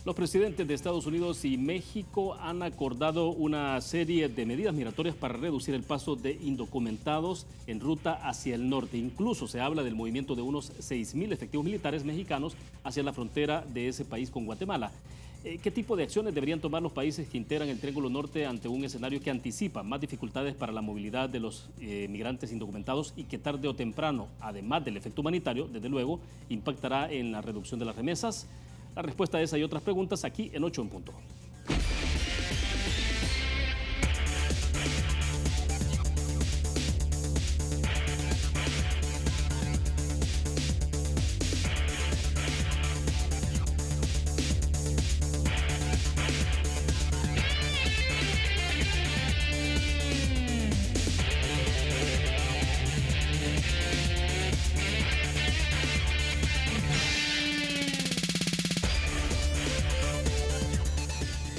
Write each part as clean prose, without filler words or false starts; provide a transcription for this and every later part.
Los presidentes de Estados Unidos y México han acordado una serie de medidas migratorias para reducir el paso de indocumentados en ruta hacia el norte. Incluso se habla del movimiento de unos 6.000 efectivos militares mexicanos hacia la frontera de ese país con Guatemala. ¿Qué tipo de acciones deberían tomar los países que integran el Triángulo Norte ante un escenario que anticipa más dificultades para la movilidad de los migrantes indocumentados y que tarde o temprano, además del efecto humanitario, desde luego, impactará en la reducción de las remesas? La respuesta a esa y otras preguntas aquí en 8 en punto.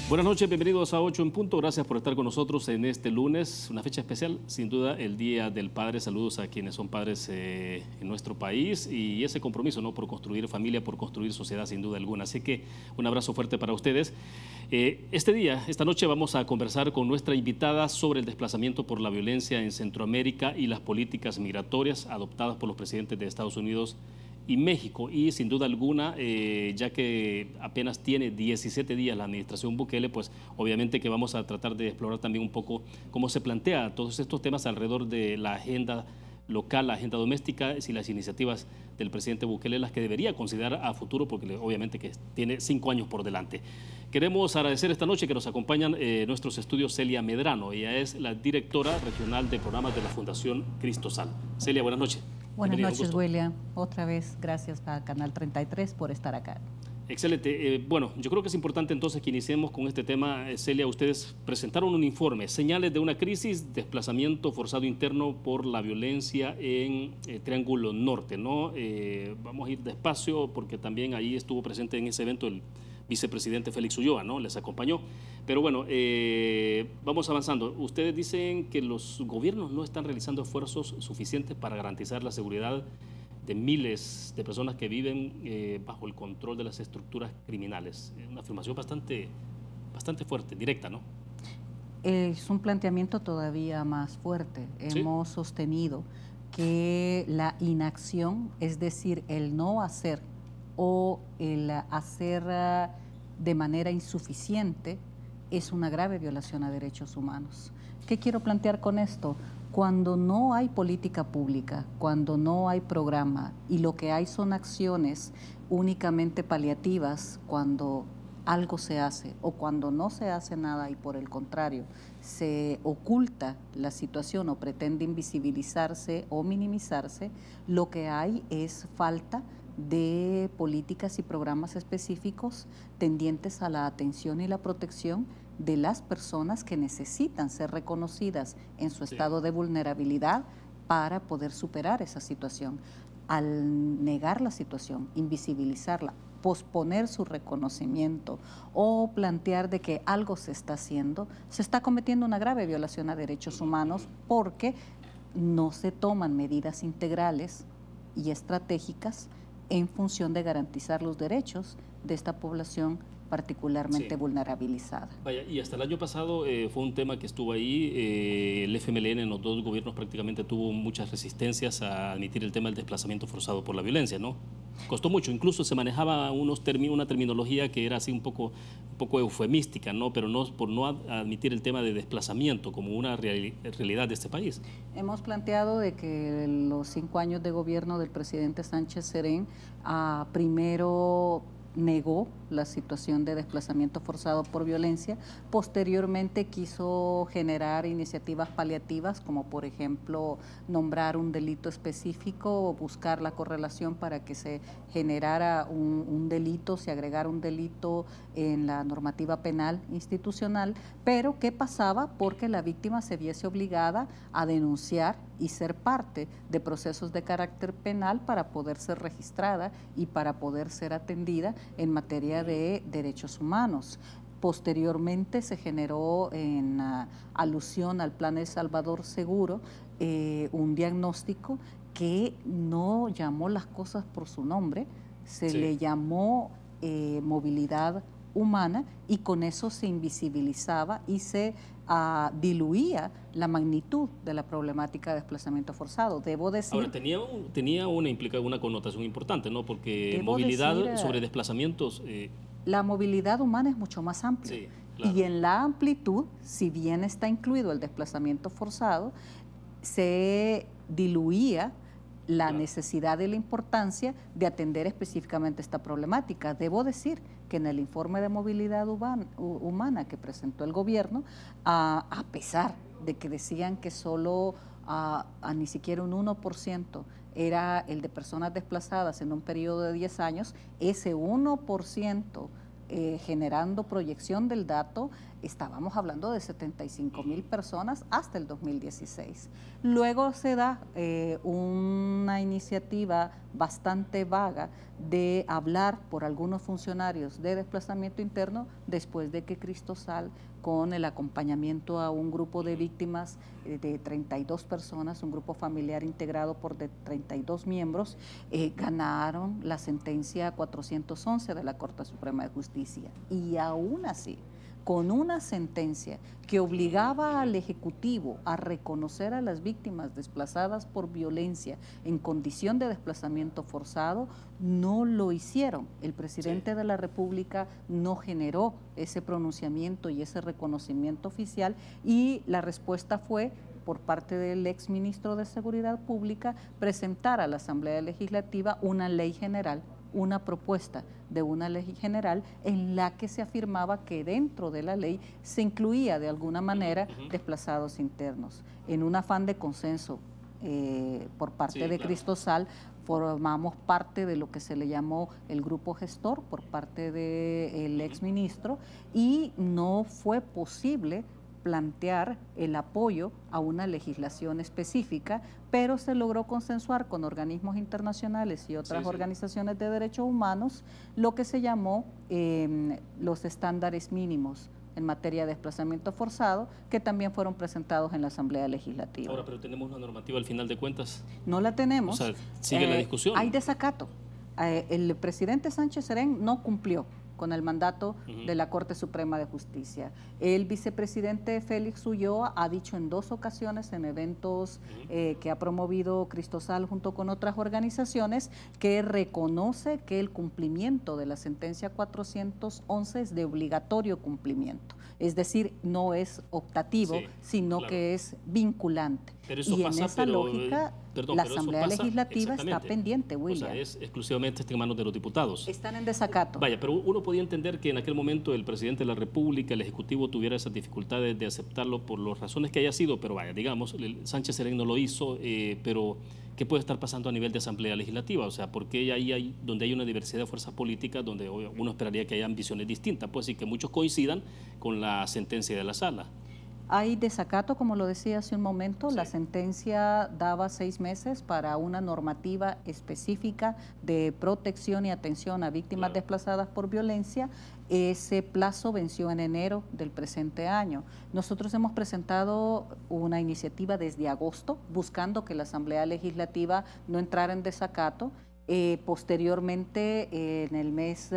Buenas noches, bienvenidos a 8 en punto. Gracias por estar con nosotros en este lunes, una fecha especial, sin duda, el Día del Padre. Saludos a quienes son padres en nuestro país y ese compromiso, ¿no?, por construir familia, por construir sociedad, sin duda alguna. Así que un abrazo fuerte para ustedes. Esta noche vamos a conversar con nuestra invitada sobre el desplazamiento por la violencia en Centroamérica y las políticas migratorias adoptadas por los presidentes de Estados Unidos y México, y sin duda alguna, ya que apenas tiene 17 días la administración Bukele, pues obviamente que vamos a tratar de explorar también un poco cómo se plantea todos estos temas alrededor de la agenda local, la agenda doméstica y las iniciativas del presidente Bukele, las que debería considerar a futuro, porque obviamente que tiene 5 años por delante. Queremos agradecer esta noche que nos acompañan nuestros estudios Celia Medrano. Ella es la directora regional de programas de la Fundación Cristosal. Celia, buenas noches. Buenas noches, William. Otra vez, gracias a Canal 33 por estar acá. Excelente. Bueno, yo creo que es importante entonces que iniciemos con este tema. Celia, ustedes presentaron un informe, señales de una crisis, desplazamiento forzado interno por la violencia en Triángulo Norte, ¿no? Vamos a ir despacio porque también ahí estuvo presente en ese evento el vicepresidente Félix Ulloa, ¿no? Les acompañó. Pero bueno, vamos avanzando. Ustedes dicen que los gobiernos no están realizando esfuerzos suficientes para garantizar la seguridad de miles de personas que viven bajo el control de las estructuras criminales. Una afirmación bastante fuerte, directa, ¿no? Es un planteamiento todavía más fuerte. ¿Sí? Hemos sostenido que la inacción, es decir, el no hacer o el hacer de manera insuficiente, es una grave violación a derechos humanos. ¿Qué quiero plantear con esto? Cuando no hay política pública, cuando no hay programa y lo que hay son acciones únicamente paliativas, cuando algo se hace o cuando no se hace nada y por el contrario se oculta la situación o pretende invisibilizarse o minimizarse, lo que hay es falta de políticas y programas específicos tendientes a la atención y la protección de las personas que necesitan ser reconocidas en su estado de vulnerabilidad para poder superar esa situación. Al negar la situación, invisibilizarla, posponer su reconocimiento o plantear de que algo se está haciendo, se está cometiendo una grave violación a derechos humanos porque no se toman medidas integrales y estratégicas en función de garantizar los derechos de esta población particularmente vulnerabilizada. Vaya, y hasta el año pasado fue un tema que estuvo ahí, el FMLN en los dos gobiernos prácticamente tuvo muchas resistencias a admitir el tema del desplazamiento forzado por la violencia, ¿no? Costó mucho, incluso se manejaba una terminología que era así un poco eufemística, ¿no? Pero no por no admitir el tema de desplazamiento como una realidad de este país. Hemos planteado de que los 5 años de gobierno del presidente Sánchez Serén primero negó la situación de desplazamiento forzado por violencia, posteriormente quiso generar iniciativas paliativas como por ejemplo nombrar un delito específico o buscar la correlación para que se generara un delito, se agregara un delito en la normativa penal institucional, pero ¿qué pasaba? Porque la víctima se viese obligada a denunciar y ser parte de procesos de carácter penal para poder ser registrada y para poder ser atendida en materia de derechos humanos. Posteriormente se generó en alusión al Plan El Salvador Seguro un diagnóstico que no llamó las cosas por su nombre, se le llamó movilidad humana, y con eso se invisibilizaba y se diluía la magnitud de la problemática de desplazamiento forzado. Debo decir... Ahora, tenía una connotación importante, ¿no? Porque movilidad sobre desplazamientos... la movilidad humana es mucho más amplia. Sí, claro. Y en la amplitud, si bien está incluido el desplazamiento forzado, se diluía la necesidad y la importancia de atender específicamente esta problemática. Debo decir que en el informe de movilidad humana que presentó el gobierno, a pesar de que decían que solo ni siquiera un 1% era el de personas desplazadas en un periodo de 10 años, ese 1%, generando proyección del dato, estábamos hablando de 75,000 personas hasta el 2016. Luego se da una iniciativa bastante vaga de hablar por algunos funcionarios de desplazamiento interno después de que Cristosal, con el acompañamiento a un grupo de víctimas de 32 personas, un grupo familiar integrado por 32 miembros, ganaron la sentencia 411 de la Corte Suprema de Justicia. Y aún así, con una sentencia que obligaba al Ejecutivo a reconocer a las víctimas desplazadas por violencia en condición de desplazamiento forzado, no lo hicieron. El presidente de la República no generó ese pronunciamiento y ese reconocimiento oficial, y la respuesta fue, por parte del exministro de Seguridad Pública, presentar a la Asamblea Legislativa una ley general, una propuesta de una ley general en la que se afirmaba que dentro de la ley se incluía de alguna manera desplazados internos. En un afán de consenso por parte de Cristosal, formamos parte de lo que se le llamó el grupo gestor por parte del exministro, y no fue posible plantear el apoyo a una legislación específica, pero se logró consensuar con organismos internacionales y otras organizaciones de derechos humanos lo que se llamó los estándares mínimos en materia de desplazamiento forzado, que también fueron presentados en la Asamblea Legislativa. Ahora, pero tenemos una normativa al final de cuentas. No la tenemos. O sea, sigue la discusión. Hay desacato. El presidente Sánchez Serén no cumplió con el mandato de la Corte Suprema de Justicia. El vicepresidente Félix Ulloa ha dicho en 2 ocasiones en eventos que ha promovido Cristosal junto con otras organizaciones, que reconoce que el cumplimiento de la sentencia 411 es de obligatorio cumplimiento. Es decir, no es optativo, sino que es vinculante. Pero eso y pasa, en esa lógica, la Asamblea Legislativa está pendiente, William. O sea, es exclusivamente en manos de los diputados. Están en desacato. Vaya, pero uno podía entender que en aquel momento el presidente de la República, el Ejecutivo, tuviera esas dificultades de aceptarlo por las razones que haya sido, pero vaya, digamos, Sánchez Serén no lo hizo, pero ¿qué puede estar pasando a nivel de Asamblea Legislativa? O sea, porque ahí donde hay una diversidad de fuerzas políticas, donde uno esperaría que haya ambiciones distintas, pues sí, que muchos coincidan con la sentencia de la Sala. Hay desacato, como lo decía hace un momento. La sentencia daba 6 meses para una normativa específica de protección y atención a víctimas desplazadas por violencia. Ese plazo venció en enero del presente año. Nosotros hemos presentado una iniciativa desde agosto buscando que la Asamblea Legislativa no entrara en desacato. Posteriormente, en el mes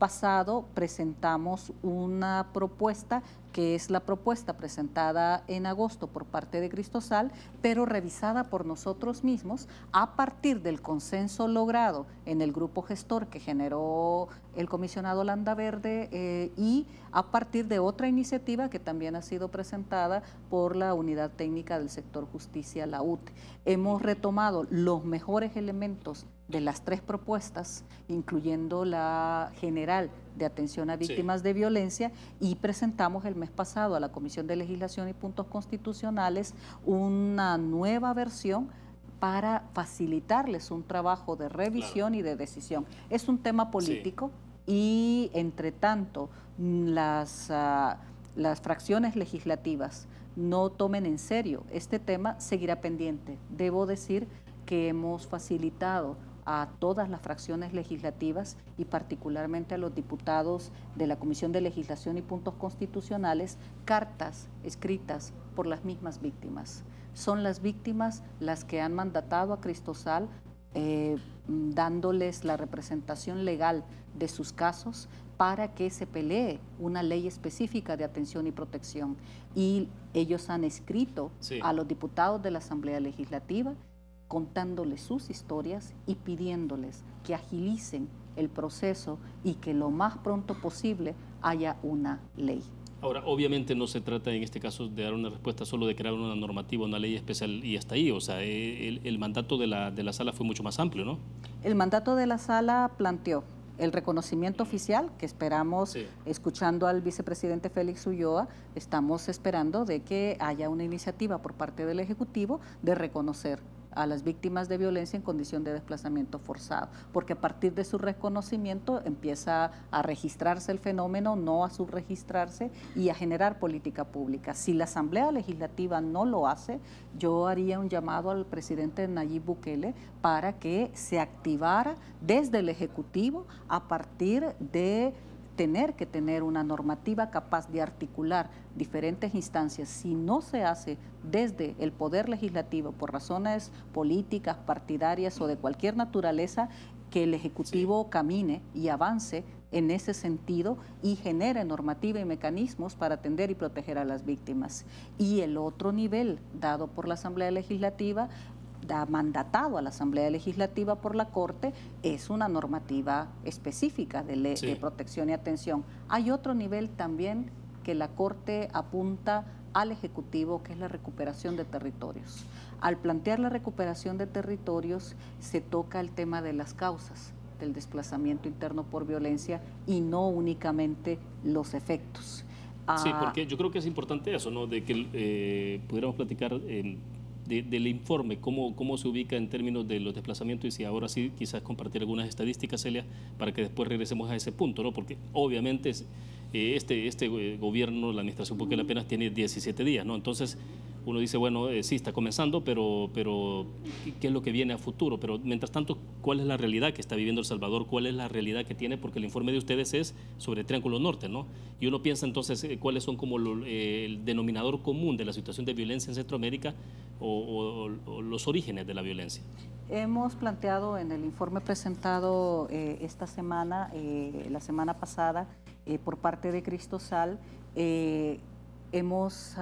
pasado, presentamos una propuesta que es la propuesta presentada en agosto por parte de Cristosal, pero revisada por nosotros mismos a partir del consenso logrado en el grupo gestor que generó el comisionado Landaverde y a partir de otra iniciativa que también ha sido presentada por la Unidad Técnica del Sector Justicia, la UTE. Hemos retomado los mejores elementos de las 3 propuestas, incluyendo la general de atención a víctimas de violencia, y presentamos el mes pasado a la Comisión de Legislación y Puntos Constitucionales una nueva versión para facilitarles un trabajo de revisión y de decisión. Es un tema político y, entre tanto, las fracciones legislativas no tomen en serio este tema, seguirá pendiente. Debo decir que hemos facilitado a todas las fracciones legislativas y particularmente a los diputados de la Comisión de Legislación y Puntos Constitucionales cartas escritas por las mismas víctimas. Son las víctimas las que han mandatado a Cristosal dándoles la representación legal de sus casos para que se pelee una ley específica de atención y protección. Y ellos han escrito a los diputados de la Asamblea Legislativa contándoles sus historias y pidiéndoles que agilicen el proceso y que lo más pronto posible haya una ley. Ahora, obviamente no se trata en este caso de dar una respuesta solo de crear una normativa, una ley especial y hasta ahí. O sea, el mandato de la sala fue mucho más amplio, ¿no? El mandato de la sala planteó el reconocimiento oficial, que esperamos, escuchando al vicepresidente Félix Ulloa, estamos esperando de que haya una iniciativa por parte del Ejecutivo de reconocer a las víctimas de violencia en condición de desplazamiento forzado, porque a partir de su reconocimiento empieza a registrarse el fenómeno, no a subregistrarse y a generar política pública. Si la Asamblea Legislativa no lo hace, yo haría un llamado al presidente Nayib Bukele para que se activara desde el Ejecutivo a partir de tener que tener una normativa capaz de articular diferentes instancias. Si no se hace desde el Poder Legislativo por razones políticas, partidarias o de cualquier naturaleza, que el Ejecutivo camine y avance en ese sentido y genere normativa y mecanismos para atender y proteger a las víctimas. Y el otro nivel dado por la Asamblea Legislativa, mandatado a la Asamblea Legislativa por la Corte, es una normativa específica de protección y atención. Hay otro nivel también que la Corte apunta al Ejecutivo, que es la recuperación de territorios. Al plantear la recuperación de territorios, se toca el tema de las causas del desplazamiento interno por violencia y no únicamente los efectos. Sí, porque yo creo que es importante eso, ¿no? De que pudiéramos platicar del informe, cómo se ubica en términos de los desplazamientos y si ahora sí quizás compartir algunas estadísticas, Celia, para que después regresemos a ese punto, ¿no? Porque obviamente este gobierno, la administración Bukele apenas tiene 17 días, ¿no? Entonces uno dice, bueno, sí está comenzando, pero ¿qué es lo que viene a futuro? Pero mientras tanto, ¿cuál es la realidad que está viviendo El Salvador? ¿Cuál es la realidad que tiene? Porque el informe de ustedes es sobre Triángulo Norte, ¿no? Y uno piensa entonces cuáles son como el denominador común de la situación de violencia en Centroamérica o los orígenes de la violencia. Hemos planteado en el informe presentado esta semana, la semana pasada, por parte de Cristosal, hemos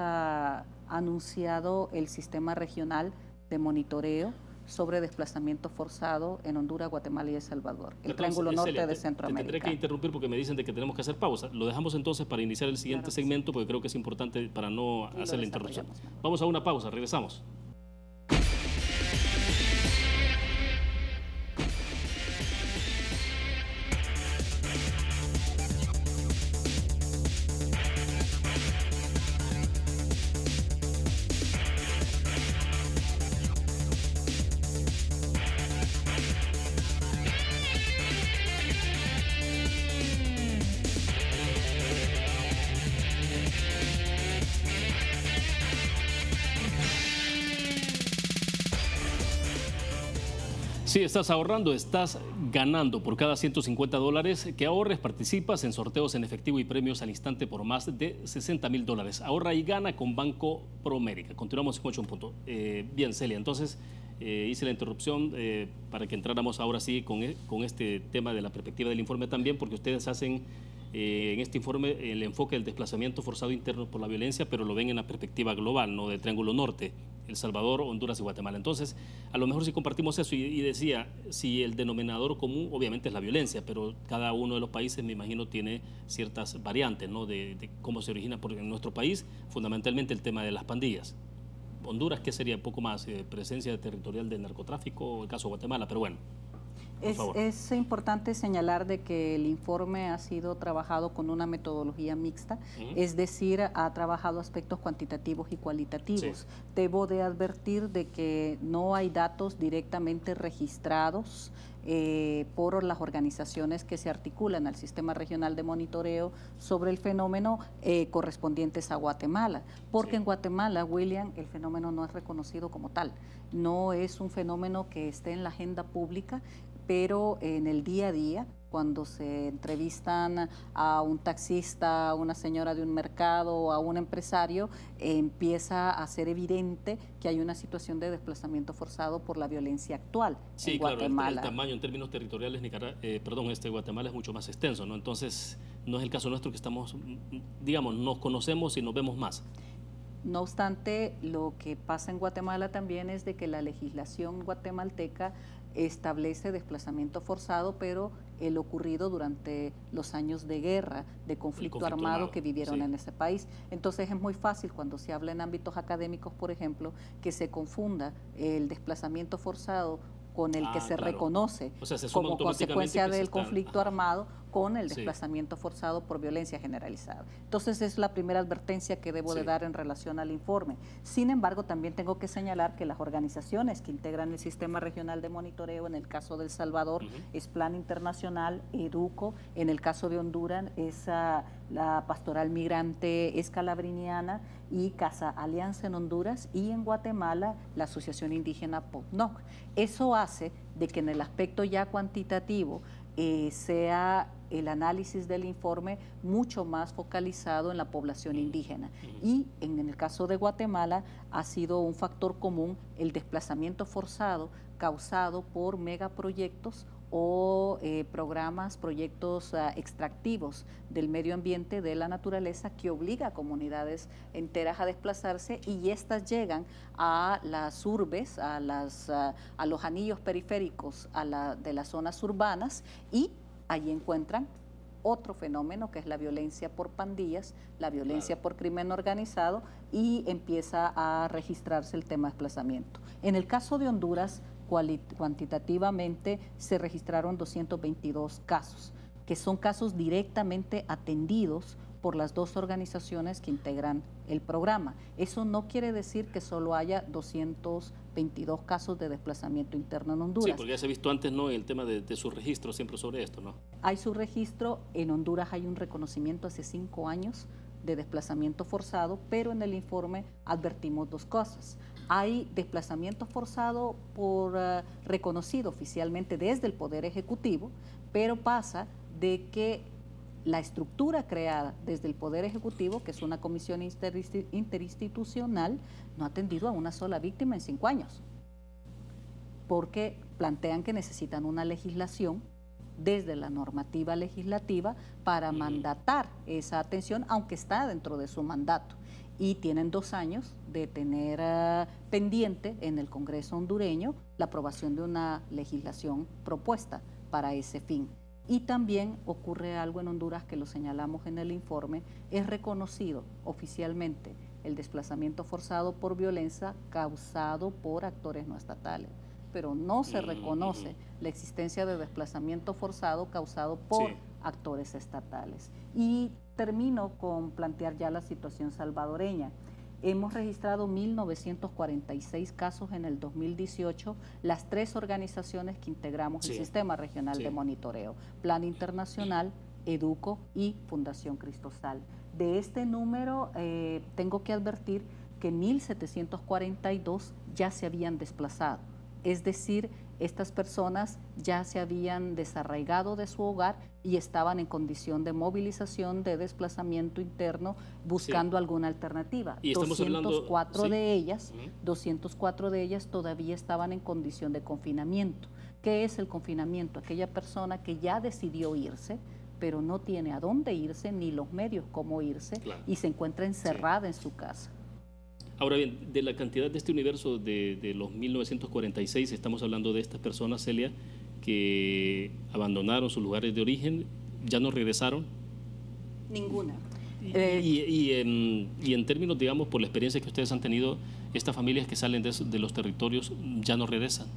anunciado el sistema regional de monitoreo sobre desplazamiento forzado en Honduras, Guatemala y El Salvador, el Triángulo Norte de Centroamérica. Tendré que interrumpir porque me dicen de que tenemos que hacer pausa. Lo dejamos entonces para iniciar el siguiente segmento, porque creo que es importante para no hacer la interrupción. Vamos a una pausa, regresamos. Si estás ahorrando, estás ganando. Por cada $150 que ahorres, participas en sorteos en efectivo y premios al instante por más de $60,000. Ahorra y gana con Banco Promérica. Continuamos en 8 punto. Bien, Celia, entonces hice la interrupción para que entráramos ahora sí con este tema de la perspectiva del informe también, porque ustedes hacen en este informe el enfoque del desplazamiento forzado interno por la violencia, pero lo ven en la perspectiva global, ¿no? De Triángulo Norte, El Salvador, Honduras y Guatemala. Entonces, a lo mejor si compartimos eso y decía, si el denominador común obviamente es la violencia, pero cada uno de los países, me imagino, tiene ciertas variantes, ¿no? De cómo se origina, porque en nuestro país, fundamentalmente el tema de las pandillas. Honduras, ¿qué sería? Un poco más presencia territorial del narcotráfico, el caso de Guatemala, pero bueno. Es importante señalar de que el informe ha sido trabajado con una metodología mixta, es decir, ha trabajado aspectos cuantitativos y cualitativos. Sí. Debo de advertir de que no hay datos directamente registrados por las organizaciones que se articulan al Sistema Regional de Monitoreo sobre el fenómeno correspondientes a Guatemala, porque en Guatemala, William, el fenómeno no es reconocido como tal, no es un fenómeno que esté en la agenda pública, pero en el día a día cuando se entrevistan a un taxista, a una señora de un mercado o a un empresario, empieza a ser evidente que hay una situación de desplazamiento forzado por la violencia actual en Guatemala. El tamaño en términos territoriales, Guatemala es mucho más extenso, ¿no? Entonces, no es el caso nuestro que estamos, digamos, nos conocemos y nos vemos más. No obstante, lo que pasa en Guatemala también es de que la legislación guatemalteca establece desplazamiento forzado, pero el ocurrido durante los años de guerra, de conflicto armado que vivieron en ese país. Entonces es muy fácil cuando se habla en ámbitos académicos, por ejemplo, que se confunda el desplazamiento forzado con el que se reconoce como consecuencia del conflicto armado con el desplazamiento forzado por violencia generalizada. Entonces es la primera advertencia que debo de dar en relación al informe. Sin embargo, también tengo que señalar que las organizaciones que integran el Sistema Regional de Monitoreo, en el caso de El Salvador, es Plan Internacional, EDUCO, en el caso de Honduras es la Pastoral Migrante Escalabriniana y Casa Alianza en Honduras, y en Guatemala la Asociación Indígena POCNOC. Eso hace de que en el aspecto ya cuantitativo sea el análisis del informe mucho más focalizado en la población indígena. Y en el caso de Guatemala ha sido un factor común el desplazamiento forzado causado por megaproyectos o proyectos extractivos del medio ambiente, de la naturaleza, que obliga a comunidades enteras a desplazarse, y estas llegan a las urbes, a los anillos periféricos de las zonas urbanas, y ahí encuentran otro fenómeno que es la violencia por pandillas, la violencia por crimen organizado, y empieza a registrarse el tema de desplazamiento. En el caso de Honduras, cuantitativamente se registraron 222 casos, que son casos directamente atendidos por las dos organizaciones que integran el programa. Eso no quiere decir que solo haya 222 casos de desplazamiento interno en Honduras. Sí, porque ya se ha visto antes, ¿no?, el tema de su registro siempre sobre esto, ¿no? Hay su registro, en Honduras hay un reconocimiento hace 5 años de desplazamiento forzado, pero en el informe advertimos dos cosas. Hay desplazamiento forzado reconocido oficialmente desde el Poder Ejecutivo, pero pasa de que la estructura creada desde el Poder Ejecutivo, que es una comisión interinstitucional, no ha atendido a una sola víctima en 5 años, porque plantean que necesitan una legislación desde la normativa legislativa para mandatar esa atención, aunque está dentro de su mandato. Y tienen 2 años de tener pendiente en el Congreso hondureño la aprobación de una legislación propuesta para ese fin. Y también ocurre algo en Honduras que lo señalamos en el informe: es reconocido oficialmente el desplazamiento forzado por violencia causado por actores no estatales, pero no se reconoce la existencia de desplazamiento forzado causado por actores estatales. Y termino con plantear ya la situación salvadoreña. Hemos registrado 1.946 casos en el 2018, las 3 organizaciones que integramos el Sistema Regional de Monitoreo: Plan Internacional, EDUCO y Fundación Cristosal. De este número, tengo que advertir que 1.742 ya se habían desplazado. Es decir, estas personas ya se habían desarraigado de su hogar y estaban en condición de movilización, de desplazamiento interno, buscando alguna alternativa. Y 204 de ellas, 204 de ellas todavía estaban en condición de confinamiento. ¿Qué es el confinamiento? Aquella persona que ya decidió irse, pero no tiene a dónde irse ni los medios cómo irse, y se encuentra encerrada en su casa. Ahora bien, de la cantidad de este universo de los 1.946, estamos hablando de estas personas, Celia, que abandonaron sus lugares de origen, ¿ya no regresaron? Ninguna. Y en términos, digamos, por la experiencia que ustedes han tenido, estas familias que salen de los territorios, ¿ya no regresan?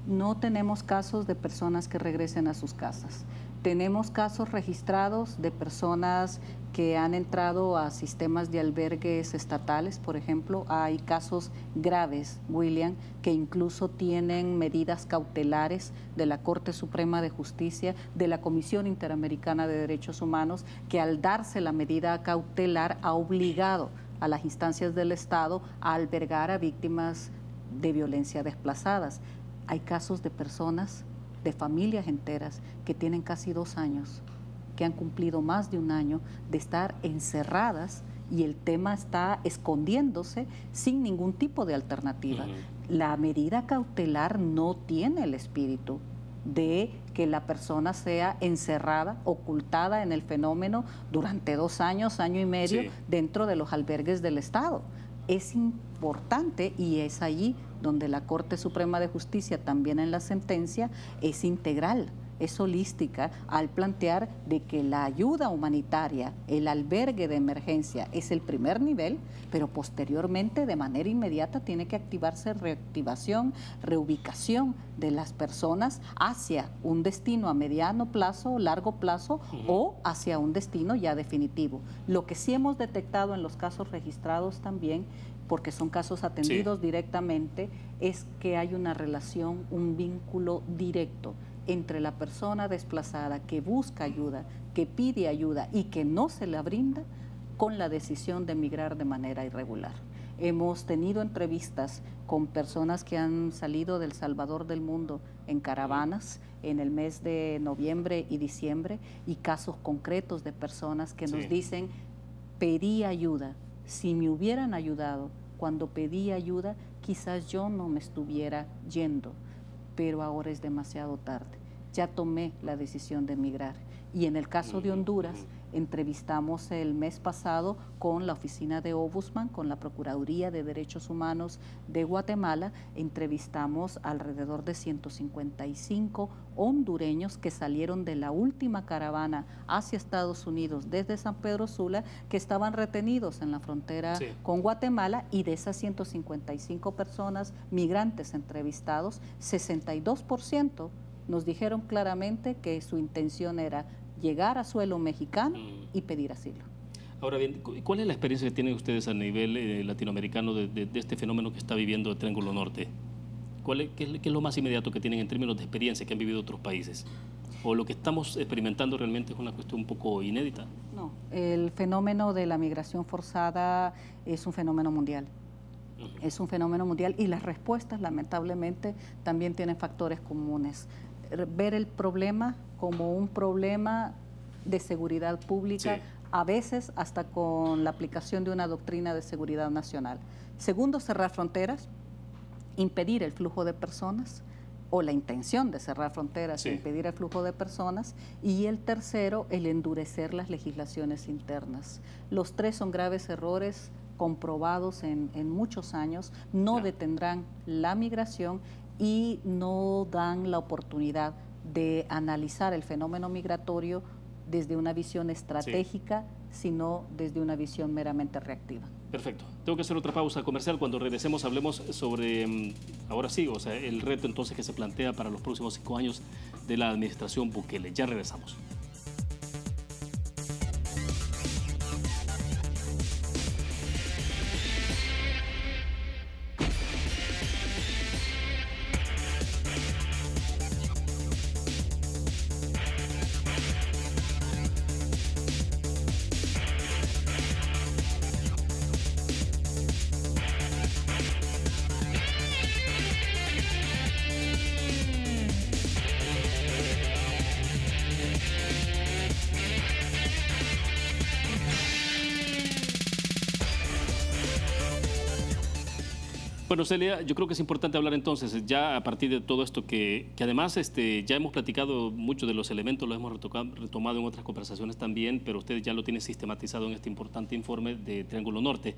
No tenemos casos de personas que regresen a sus casas. Tenemos casos registrados de personas que han entrado a sistemas de albergues estatales, por ejemplo. Hay casos graves, William, que incluso tienen medidas cautelares de la Corte Suprema de Justicia, de la Comisión Interamericana de Derechos Humanos, que al darse la medida cautelar ha obligado a las instancias del Estado a albergar a víctimas de violencia desplazadas. Hay casos de personas de familias enteras que tienen casi 2 años, que han cumplido más de 1 año de estar encerradas y el tema está escondiéndose sin ningún tipo de alternativa. La medida cautelar no tiene el espíritu de que la persona sea encerrada, ocultada en el fenómeno durante 2 años, año y medio, dentro de los albergues del Estado. Es importante, y es allí donde la Corte Suprema de Justicia, también en la sentencia, es integral, es holística al plantear de que la ayuda humanitaria, el albergue de emergencia es el primer nivel, pero posteriormente de manera inmediata tiene que activarse reactivación, reubicación de las personas hacia un destino a mediano plazo, largo plazo o hacia un destino ya definitivo. Lo que sí hemos detectado en los casos registrados también, porque son casos atendidos directamente, es que hay una relación, un vínculo directo entre la persona desplazada que busca ayuda, que pide ayuda y que no se la brinda con la decisión de migrar de manera irregular. Hemos tenido entrevistas con personas que han salido del Salvador del mundo en caravanas en el mes de noviembre y diciembre y casos concretos de personas que nos dicen, pedí ayuda, si me hubieran ayudado cuando pedí ayuda, quizás yo no me estuviera yendo, pero ahora es demasiado tarde. Ya tomé la decisión de emigrar. Y en el caso de Honduras, entrevistamos el mes pasado con la oficina de Ombudsman, con la Procuraduría de Derechos Humanos de Guatemala, entrevistamos alrededor de 155 hondureños que salieron de la última caravana hacia Estados Unidos desde San Pedro Sula, que estaban retenidos en la frontera con Guatemala, y de esas 155 personas migrantes entrevistados, 62% nos dijeron claramente que su intención era llegar a suelo mexicano y pedir asilo. Ahora bien, ¿cuál es la experiencia que tienen ustedes a nivel latinoamericano de este fenómeno que está viviendo el Triángulo Norte? ¿Qué es lo más inmediato que tienen en términos de experiencia que han vivido otros países? ¿O lo que estamos experimentando realmente es una cuestión un poco inédita? No, el fenómeno de la migración forzada es un fenómeno mundial. Es un fenómeno mundial y las respuestas, lamentablemente, también tienen factores comunes. Ver el problema como un problema de seguridad pública, a veces hasta con la aplicación de una doctrina de seguridad nacional. Segundo, cerrar fronteras, impedir el flujo de personas, o la intención de cerrar fronteras e impedir el flujo de personas. Y el tercero, el endurecer las legislaciones internas. Los tres son graves errores comprobados en muchos años, no detendrán la migración y no dan la oportunidad de analizar el fenómeno migratorio desde una visión estratégica, sino desde una visión meramente reactiva. Perfecto. Tengo que hacer otra pausa comercial. Cuando regresemos hablemos sobre, ahora sí, el reto entonces que se plantea para los próximos 5 años de la administración Bukele. Ya regresamos. Bueno, Celia, yo creo que es importante hablar entonces, ya a partir de todo esto, que además ya hemos platicado mucho de los elementos, lo hemos retomado en otras conversaciones también, pero usted ya lo tiene sistematizado en este importante informe de Triángulo Norte.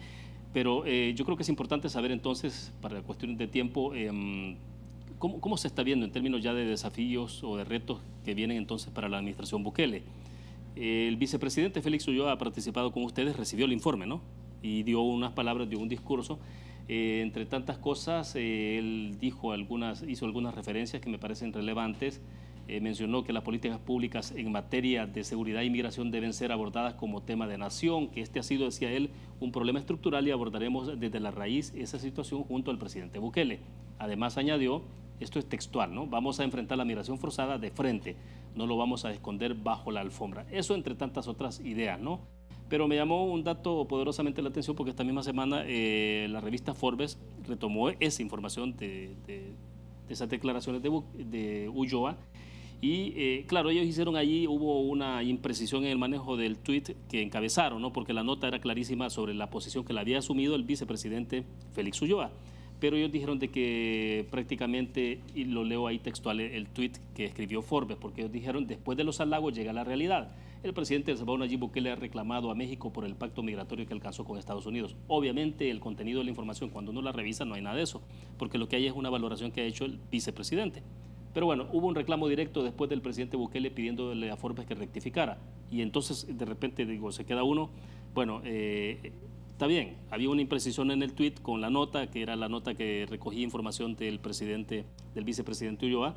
Pero yo creo que es importante saber entonces, para cuestiones de tiempo, cómo se está viendo en términos ya de desafíos o de retos que vienen entonces para la administración Bukele. El vicepresidente Félix Ulloa ha participado con ustedes, recibió el informe, ¿no? Y dio unas palabras, dio un discurso. Entre tantas cosas, él hizo algunas referencias que me parecen relevantes. Mencionó que las políticas públicas en materia de seguridad e inmigración deben ser abordadas como tema de nación, que este ha sido, decía él, un problema estructural y abordaremos desde la raíz esa situación junto al presidente Bukele. Además añadió, esto es textual, ¿no? Vamos a enfrentar la migración forzada de frente, no lo vamos a esconder bajo la alfombra. Eso entre tantas otras ideas, ¿no? Pero me llamó un dato poderosamente la atención porque esta misma semana la revista Forbes retomó esa información de esas declaraciones de Ulloa. Y claro, ellos hicieron allí, hubo una imprecisión en el manejo del tuit que encabezaron, ¿no? Porque la nota era clarísima sobre la posición que la había asumido el vicepresidente Félix Ulloa. Pero ellos dijeron de que prácticamente, y lo leo ahí textual, el tuit que escribió Forbes, porque ellos dijeron, después de los halagos llega la realidad. El presidente de El Salvador, Nayib Bukele, ha reclamado a México por el pacto migratorio que alcanzó con Estados Unidos. Obviamente, el contenido de la información, cuando uno la revisa, no hay nada de eso, porque lo que hay es una valoración que ha hecho el vicepresidente. Pero bueno, hubo un reclamo directo después del presidente Bukele pidiéndole a Forbes que rectificara. Y entonces, de repente, digo, se queda uno, bueno, está bien, había una imprecisión en el tuit con la nota, que era la nota que recogía información del vicepresidente Ulloa,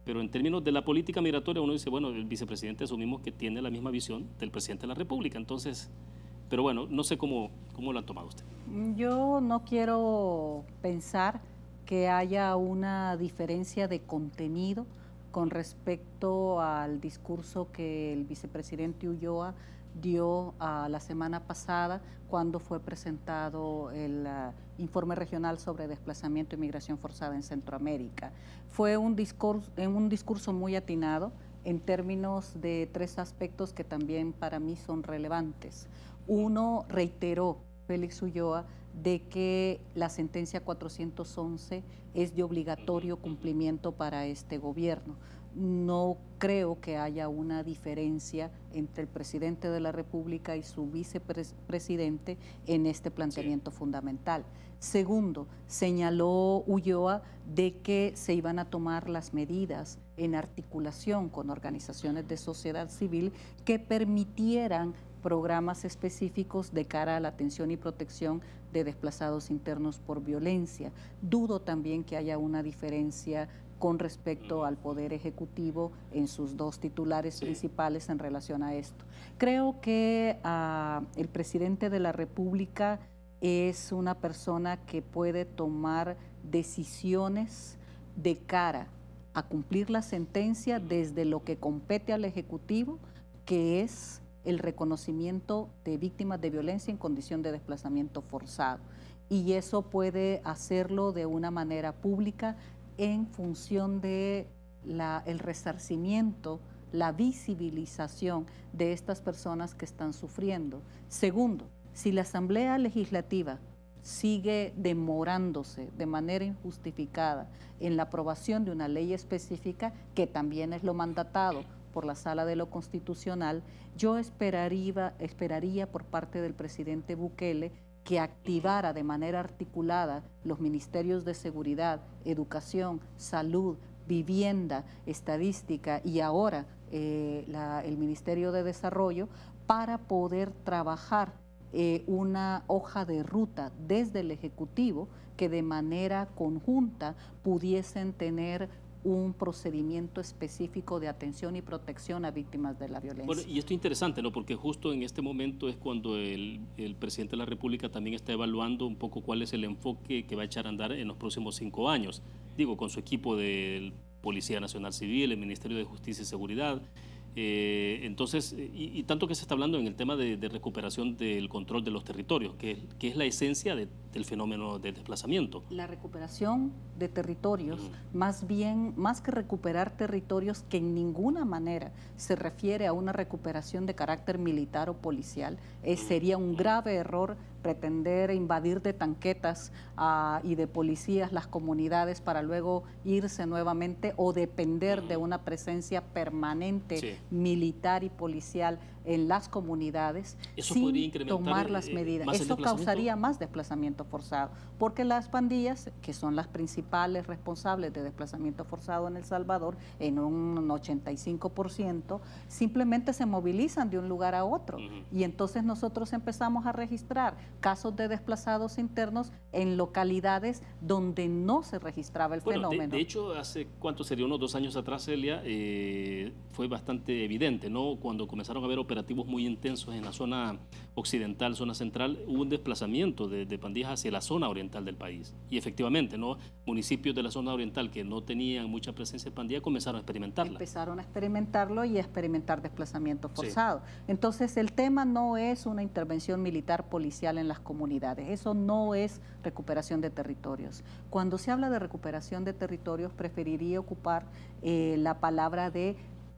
pero en términos de la política migratoria uno dice, bueno, el vicepresidente asumimos que tiene la misma visión del presidente de la República, entonces, pero bueno, no sé cómo lo ha tomado usted. Yo no quiero pensar que haya una diferencia de contenido con respecto al discurso que el vicepresidente Ulloa dio la semana pasada cuando fue presentado el informe regional sobre desplazamiento y migración forzada en Centroamérica. Fue un discurso muy atinado en términos de tres aspectos que también para mí son relevantes. Uno, reiteró Félix Ulloa de que la sentencia 411 es de obligatorio cumplimiento para este gobierno. No creo que haya una diferencia entre el presidente de la República y su vicepresidente en este planteamiento fundamental. Segundo, señaló Ulloa de que se iban a tomar las medidas en articulación con organizaciones de sociedad civil que permitieran programas específicos de cara a la atención y protección de desplazados internos por violencia. Dudo también que haya una diferencia con respecto al Poder Ejecutivo en sus dos titulares principales en relación a esto. Creo que el presidente de la República es una persona que puede tomar decisiones de cara a cumplir la sentencia desde lo que compete al Ejecutivo, que es el reconocimiento de víctimas de violencia en condición de desplazamiento forzado. Y eso puede hacerlo de una manera pública en función de el resarcimiento, la visibilización de estas personas que están sufriendo. Segundo, si la Asamblea Legislativa sigue demorándose de manera injustificada en la aprobación de una ley específica, que también es lo mandatado por la Sala de lo Constitucional, yo esperaría por parte del presidente Bukele que activara de manera articulada los ministerios de Seguridad, Educación, Salud, Vivienda, Estadística y ahora el Ministerio de Desarrollo para poder trabajar una hoja de ruta desde el Ejecutivo que de manera conjunta pudiesen tener un procedimiento específico de atención y protección a víctimas de la violencia. Bueno, y esto es interesante, ¿no? Porque justo en este momento es cuando el presidente de la República también está evaluando un poco cuál es el enfoque que va a echar a andar en los próximos 5 años. Digo, con su equipo de Policía Nacional Civil, el Ministerio de Justicia y Seguridad. Entonces, y tanto que se está hablando en el tema de recuperación del control de los territorios, que es la esencia del fenómeno de desplazamiento. La recuperación de territorios, más bien, más que recuperar territorios, que en ninguna manera se refiere a una recuperación de carácter militar o policial, sería un grave error pretender invadir de tanquetas y de policías las comunidades para luego irse nuevamente o depender de una presencia permanente militar y policial en las comunidades. Eso sin podría incrementar tomar las medidas. Eso causaría más desplazamiento forzado, porque las pandillas, que son las principales responsables de desplazamiento forzado en El Salvador, en un 85%, simplemente se movilizan de un lugar a otro. Y entonces nosotros empezamos a registrar casos de desplazados internos en localidades donde no se registraba el fenómeno. De hecho, hace, ¿cuánto sería? Unos 2 años atrás, Celia, fue bastante evidente, ¿no? Cuando comenzaron a haber operaciones operativos muy intensos en la zona occidental, zona central, hubo un desplazamiento de pandillas hacia la zona oriental del país. Y efectivamente, ¿no? Municipios de la zona oriental que no tenían mucha presencia de pandillas comenzaron a experimentarla. Empezaron a experimentarlo y a experimentar desplazamiento forzado. Sí. Entonces, el tema no es una intervención militar policial en las comunidades. Eso no es recuperación de territorios. Cuando se habla de recuperación de territorios, preferiría ocupar la palabra de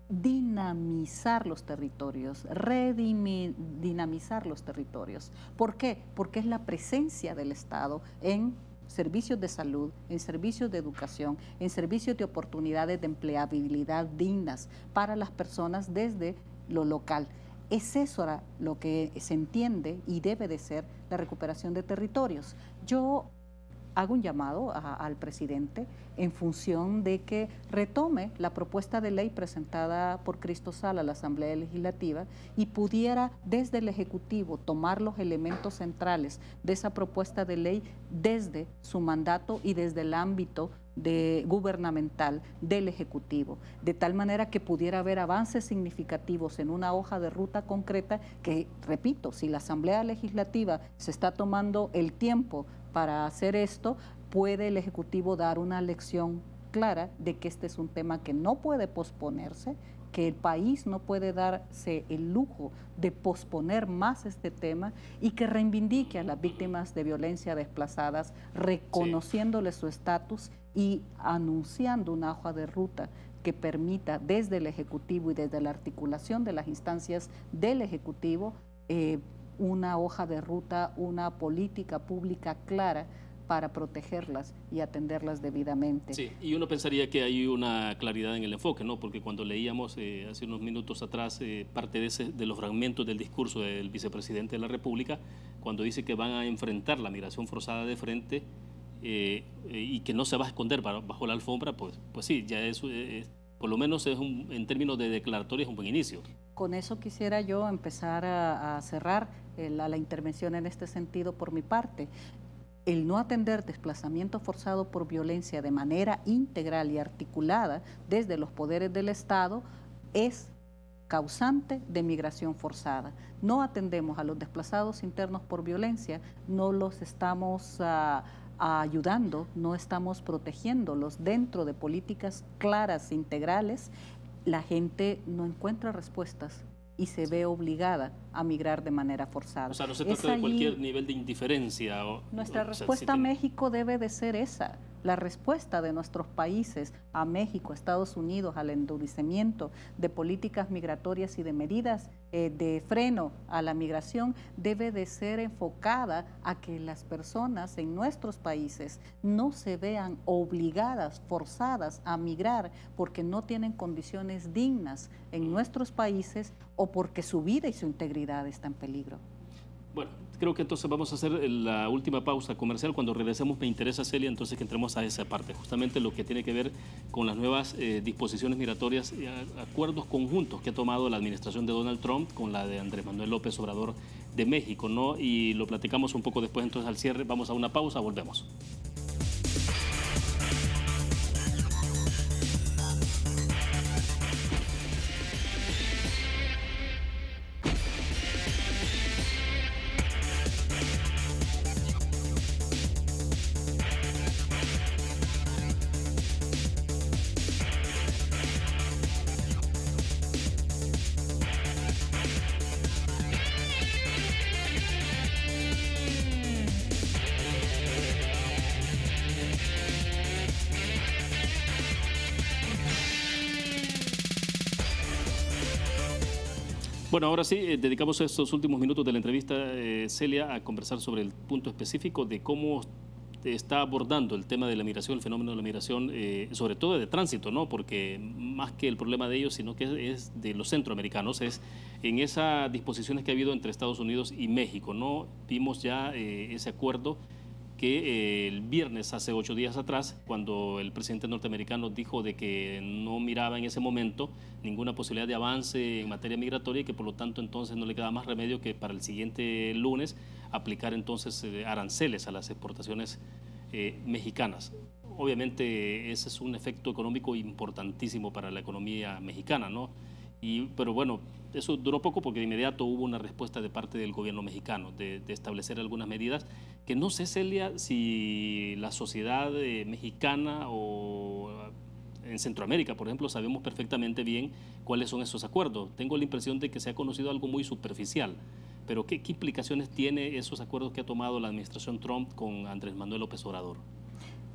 dinamizar los territorios, redinamizar los territorios. ¿Por qué? Porque es la presencia del Estado en servicios de salud, en servicios de educación, en servicios de oportunidades de empleabilidad dignas para las personas desde lo local. Es eso ahora lo que se entiende y debe de ser la recuperación de territorios. Yo hago un llamado al presidente en función de que retome la propuesta de ley presentada por Cristo Sala a la Asamblea Legislativa y pudiera desde el Ejecutivo tomar los elementos centrales de esa propuesta de ley desde su mandato y desde el ámbito gubernamental del Ejecutivo, de tal manera que pudiera haber avances significativos en una hoja de ruta concreta que, repito, si la Asamblea Legislativa se está tomando el tiempo para hacer esto, puede el Ejecutivo dar una lección clara de que este es un tema que no puede posponerse, que el país no puede darse el lujo de posponer más este tema y que reivindique a las víctimas de violencia desplazadas, reconociéndoles su estatus y anunciando una hoja de ruta que permita desde el Ejecutivo y desde la articulación de las instancias del Ejecutivo una hoja de ruta, una política pública clara para protegerlas y atenderlas debidamente. Sí, y uno pensaría que hay una claridad en el enfoque, ¿no? Porque cuando leíamos hace unos minutos atrás parte de los fragmentos del discurso del vicepresidente de la República, cuando dice que van a enfrentar la migración forzada de frente y que no se va a esconder bajo la alfombra, pues sí, ya es por lo menos en términos de declaratoria es un buen inicio. Con eso quisiera yo empezar a cerrar la intervención en este sentido por mi parte. El no atender desplazamiento forzado por violencia de manera integral y articulada desde los poderes del Estado es causante de migración forzada. No atendemos a los desplazados internos por violencia, no los estamos ayudando, no estamos protegiéndolos dentro de políticas claras, integrales. La gente no encuentra respuestas y se ve obligada a migrar de manera forzada. O sea, no se trata de cualquier nivel de indiferencia. Nuestra respuesta a México debe de ser esa. La respuesta de nuestros países a México, a Estados Unidos, al endurecimiento de políticas migratorias y de medidas de freno a la migración debe de ser enfocada a que las personas en nuestros países no se vean obligadas, forzadas a migrar porque no tienen condiciones dignas en nuestros países o porque su vida y su integridad está en peligro. Bueno, creo que entonces vamos a hacer la última pausa comercial. Cuando regresemos me interesa, Celia, entonces que entremos a esa parte, justamente lo que tiene que ver con las nuevas disposiciones migratorias y acuerdos conjuntos que ha tomado la administración de Donald Trump con la de Andrés Manuel López Obrador de México, ¿no? Y lo platicamos un poco después, entonces al cierre vamos a una pausa, volvemos. Bueno, ahora sí, dedicamos estos últimos minutos de la entrevista, Celia, a conversar sobre el punto específico de cómo está abordando el tema de la migración, el fenómeno de la migración, sobre todo de tránsito, ¿no? Porque más que el problema de ellos, sino que es de los centroamericanos, es en esas disposiciones que ha habido entre Estados Unidos y México, ¿no? Vimos ya ese acuerdo que el viernes, hace 8 días atrás, cuando el presidente norteamericano dijo de que no miraba en ese momento ninguna posibilidad de avance en materia migratoria y que por lo tanto entonces no le quedaba más remedio que para el siguiente lunes aplicar entonces aranceles a las exportaciones mexicanas. Obviamente ese es un efecto económico importantísimo para la economía mexicana, ¿no? Pero bueno, eso duró poco porque de inmediato hubo una respuesta de parte del gobierno mexicano de establecer algunas medidas que no sé, Celia, si la sociedad mexicana o en Centroamérica, por ejemplo, sabemos perfectamente bien cuáles son esos acuerdos. Tengo la impresión de que se ha conocido algo muy superficial, pero ¿qué implicaciones tiene esos acuerdos que ha tomado la administración Trump con Andrés Manuel López Obrador?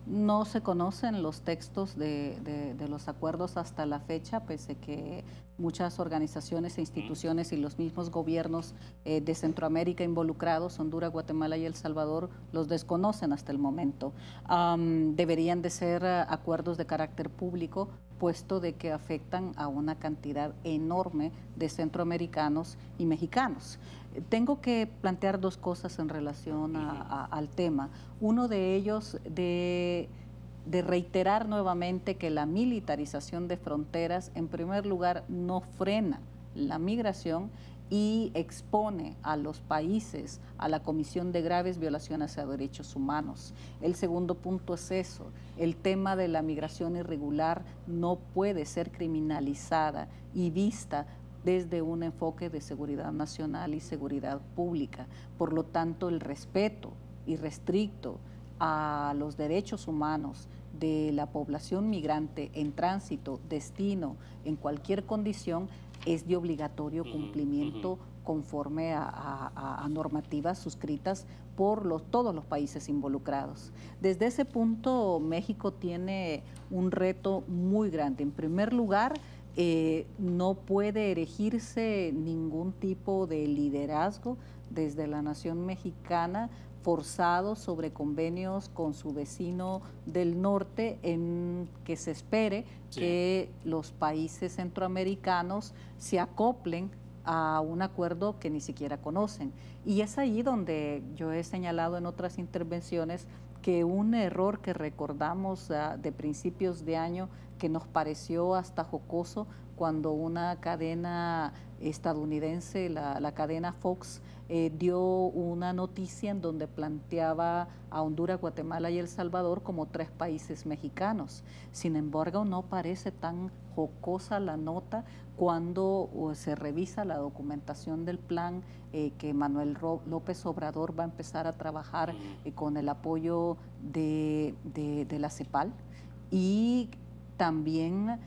No se conocen los textos de los acuerdos hasta la fecha, pese que muchas organizaciones e instituciones y los mismos gobiernos de Centroamérica involucrados, Honduras, Guatemala y El Salvador, los desconocen hasta el momento. Deberían de ser acuerdos de carácter público, puesto de que afectan a una cantidad enorme de centroamericanos y mexicanos. Tengo que plantear dos cosas en relación al tema. Uno de ellos de reiterar nuevamente que la militarización de fronteras, en primer lugar, no frena la migración y expone a los países a la comisión de graves violaciones a derechos humanos. El segundo punto es eso, el tema de la migración irregular no puede ser criminalizada y vista desde un enfoque de seguridad nacional y seguridad pública. Por lo tanto, el respeto irrestricto a los derechos humanos de la población migrante en tránsito, destino, en cualquier condición, es de obligatorio cumplimiento conforme a normativas suscritas por todos los países involucrados. Desde ese punto, México tiene un reto muy grande. En primer lugar, no puede erigirse ningún tipo de liderazgo desde la nación mexicana forzado sobre convenios con su vecino del norte en que se espere que los países centroamericanos se acoplen a un acuerdo que ni siquiera conocen. Y es ahí donde yo he señalado en otras intervenciones que un error que recordamos de principios de año que nos pareció hasta jocoso cuando una cadena estadounidense, la cadena Fox, dio una noticia en donde planteaba a Honduras, Guatemala y El Salvador como 3 países mexicanos. Sin embargo, no parece tan jocosa la nota cuando se revisa la documentación del plan que Manuel López Obrador va a empezar a trabajar con el apoyo de la CEPAL, y también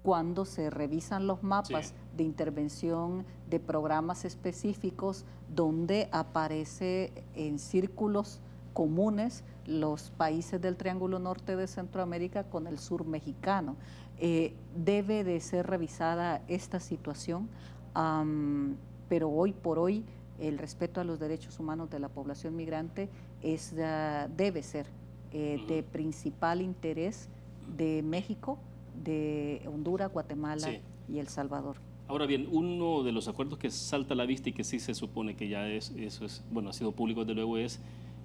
cuando se revisan los mapas de intervención de programas específicos donde aparece en círculos comunes los países del Triángulo Norte de Centroamérica con el sur mexicano. Debe de ser revisada esta situación, pero hoy por hoy el respeto a los derechos humanos de la población migrante debe ser de principal interés de México, de Honduras, Guatemala y El Salvador. Ahora bien, uno de los acuerdos que salta a la vista y que sí se supone que ya bueno, ha sido público desde luego, es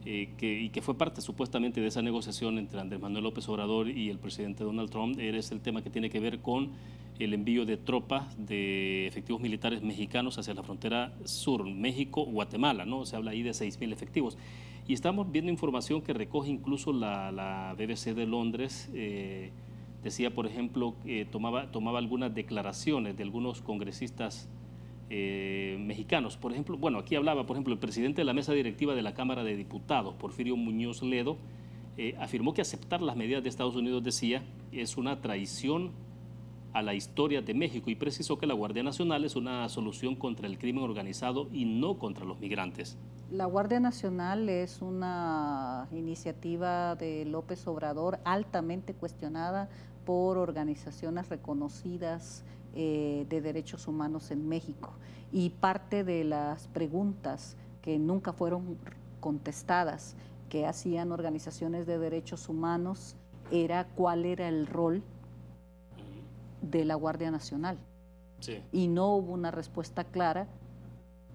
que fue parte supuestamente de esa negociación entre Andrés Manuel López Obrador y el presidente Donald Trump, es el tema que tiene que ver con el envío de tropas, de efectivos militares mexicanos hacia la frontera sur, México-Guatemala, ¿no? Se habla ahí de 6.000 efectivos. Y estamos viendo información que recoge incluso la BBC de Londres. Decía, por ejemplo, tomaba algunas declaraciones de algunos congresistas mexicanos. Por ejemplo, bueno, aquí hablaba, por ejemplo, el presidente de la mesa directiva de la Cámara de Diputados, Porfirio Muñoz Ledo, afirmó que aceptar las medidas de Estados Unidos, decía, es una traición a la historia de México, y precisó que la Guardia Nacional es una solución contra el crimen organizado y no contra los migrantes. La Guardia Nacional es una iniciativa de López Obrador altamente cuestionada por organizaciones reconocidas de derechos humanos en México, y parte de las preguntas que nunca fueron contestadas que hacían organizaciones de derechos humanos era cuál era el rol de la Guardia Nacional. Y no hubo una respuesta clara,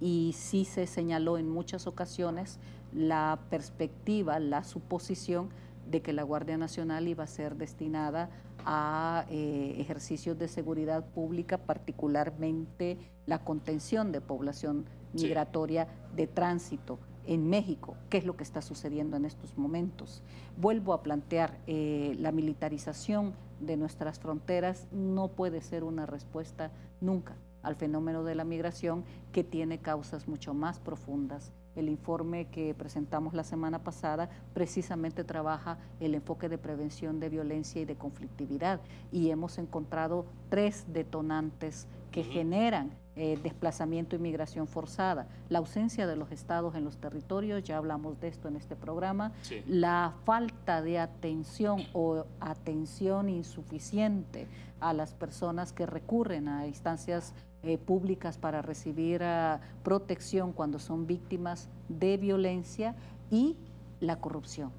y sí se señaló en muchas ocasiones la perspectiva, la suposición de que la Guardia Nacional iba a ser destinada a ejercicios de seguridad pública, particularmente la contención de población migratoria de tránsito en México, qué es lo que está sucediendo en estos momentos. Vuelvo a plantear, la militarización de nuestras fronteras no puede ser una respuesta nunca al fenómeno de la migración, que tiene causas mucho más profundas. El informe que presentamos la semana pasada precisamente trabaja el enfoque de prevención de violencia y de conflictividad, y hemos encontrado 3 detonantes que generan desplazamiento y migración forzada: la ausencia de los estados en los territorios, ya hablamos de esto en este programa, sí. La falta de atención o atención insuficiente a las personas que recurren a instancias públicas para recibir protección cuando son víctimas de violencia, y la corrupción.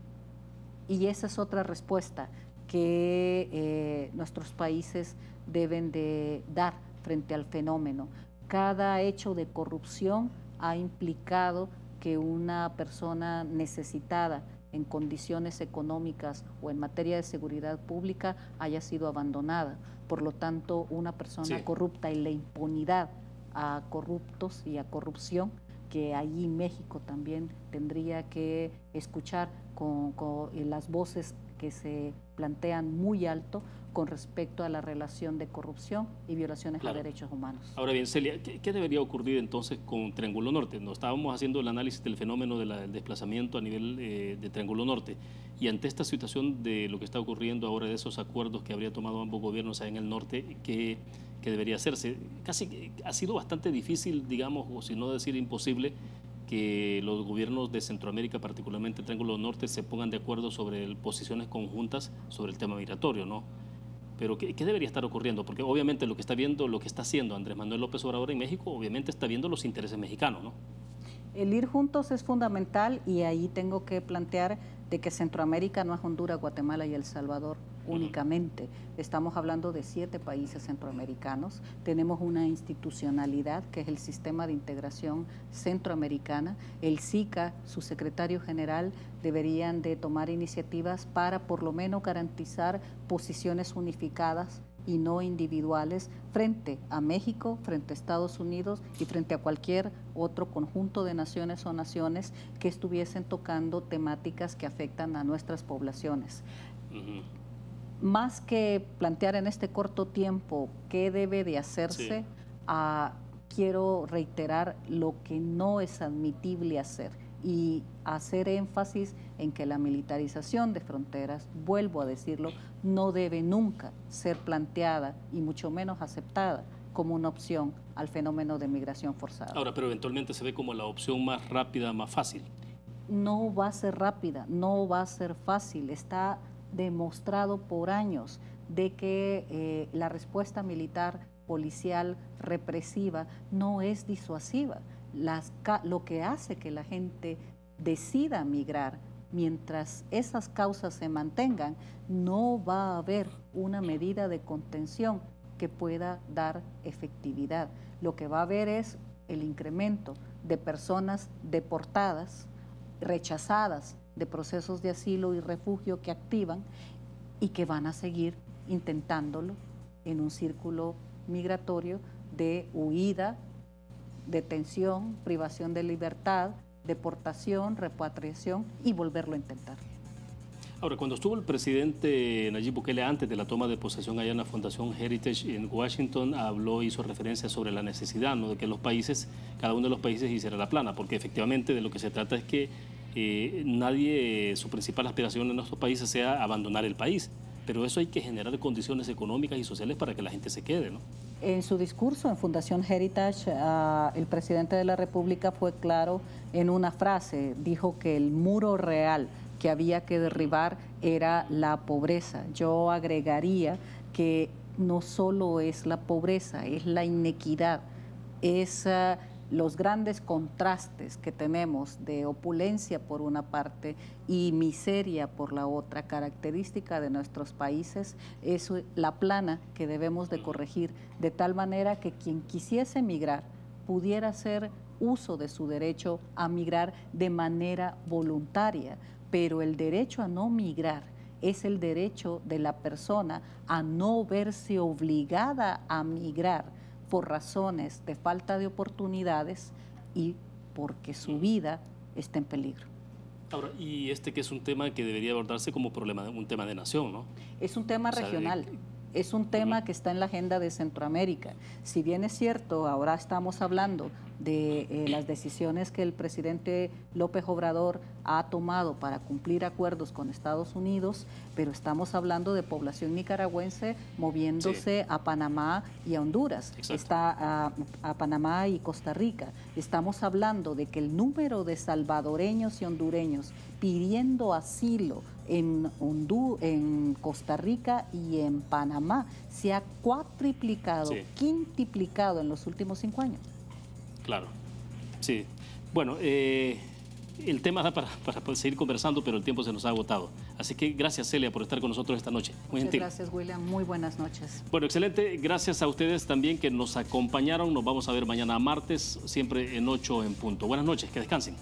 Y esa es otra respuesta que nuestros países deben de dar frente al fenómeno. Cada hecho de corrupción ha implicado que una persona necesitada en condiciones económicas o en materia de seguridad pública haya sido abandonada. Por lo tanto, una persona corrupta y la impunidad a corruptos y a corrupción, que allí México también tendría que escuchar con las voces que se plantean muy alto con respecto a la relación de corrupción y violaciones a derechos humanos. Ahora bien, Celia, ¿qué debería ocurrir entonces con Triángulo Norte? Nos estábamos haciendo el análisis del fenómeno del desplazamiento a nivel de Triángulo Norte, y ante esta situación de lo que está ocurriendo ahora, de esos acuerdos que habría tomado ambos gobiernos allá en el norte, ¿qué debería hacerse? Casi ha sido bastante difícil, digamos, o si no decir imposible, que los gobiernos de Centroamérica, particularmente Triángulo Norte, se pongan de acuerdo sobre posiciones conjuntas sobre el tema migratorio, ¿no? Pero ¿qué debería estar ocurriendo? Porque obviamente lo que está haciendo Andrés Manuel López Obrador en México, obviamente está viendo los intereses mexicanos, ¿no? El ir juntos es fundamental, y ahí tengo que plantear de que Centroamérica no es Honduras, Guatemala y El Salvador únicamente. Estamos hablando de 7 países centroamericanos. Tenemos una institucionalidad que es el Sistema de Integración Centroamericana. El SICA, su secretario general, deberían de tomar iniciativas para por lo menos garantizar posiciones unificadas y no individuales frente a México, frente a Estados Unidos y frente a cualquier otro conjunto de naciones o naciones que estuviesen tocando temáticas que afectan a nuestras poblaciones. Más que plantear en este corto tiempo qué debe de hacerse, quiero reiterar lo que no es admitible hacer y hacer énfasis en que la militarización de fronteras, vuelvo a decirlo, no debe nunca ser planteada y mucho menos aceptada como una opción al fenómeno de migración forzada. Ahora, pero eventualmente se ve como la opción más rápida, más fácil. No va a ser rápida, no va a ser fácil. Está demostrado por años de que la respuesta militar, policial, represiva no es disuasiva. Lo que hace que la gente decida migrar, mientras esas causas se mantengan, no va a haber una medida de contención que pueda dar efectividad. Lo que va a haber es el incremento de personas deportadas, rechazadas de procesos de asilo y refugio que activan y que van a seguir intentándolo en un círculo migratorio de huida, detención, privación de libertad, deportación, repatriación y volverlo a intentar. Ahora, cuando estuvo el presidente Nayib Bukele antes de la toma de posesión allá en la Fundación Heritage en Washington, hizo referencia sobre la necesidad, ¿no?, de que cada uno de los países hiciera la plana, porque efectivamente de lo que se trata es que su principal aspiración en nuestros países sea abandonar el país, pero eso hay que generar condiciones económicas y sociales para que la gente se quede, ¿no? En su discurso en Fundación Heritage, el presidente de la República fue claro en una frase, dijo que el muro real que había que derribar era la pobreza. Yo agregaría que no solo es la pobreza, es la inequidad, es los grandes contrastes que tenemos de opulencia por una parte y miseria por la otra, característica de nuestros países, es la plana que debemos de corregir, de tal manera que quien quisiese migrar pudiera hacer uso de su derecho a migrar de manera voluntaria, pero el derecho a no migrar es el derecho de la persona a no verse obligada a migrar por razones de falta de oportunidades y porque su vida está en peligro. Ahora, y este que es un tema que debería abordarse como problema, un tema de nación, ¿no? Es un tema regional. Es un tema que está en la agenda de Centroamérica. Si bien es cierto, ahora estamos hablando de las decisiones que el presidente López Obrador ha tomado para cumplir acuerdos con Estados Unidos, pero estamos hablando de población nicaragüense moviéndose a Panamá y a Honduras, está a Panamá y Costa Rica. Estamos hablando de que el número de salvadoreños y hondureños pidiendo asilo en Costa Rica y en Panamá se ha cuatriplicado, quintuplicado en los últimos 5 años. Claro, sí. Bueno, el tema da para seguir conversando, pero el tiempo se nos ha agotado. Así que gracias, Celia, por estar con nosotros esta noche. Muy gentil. Muchas gracias, William. Muy buenas noches. Bueno, excelente. Gracias a ustedes también que nos acompañaron. Nos vamos a ver mañana martes, siempre en 8 en punto. Buenas noches, que descansen.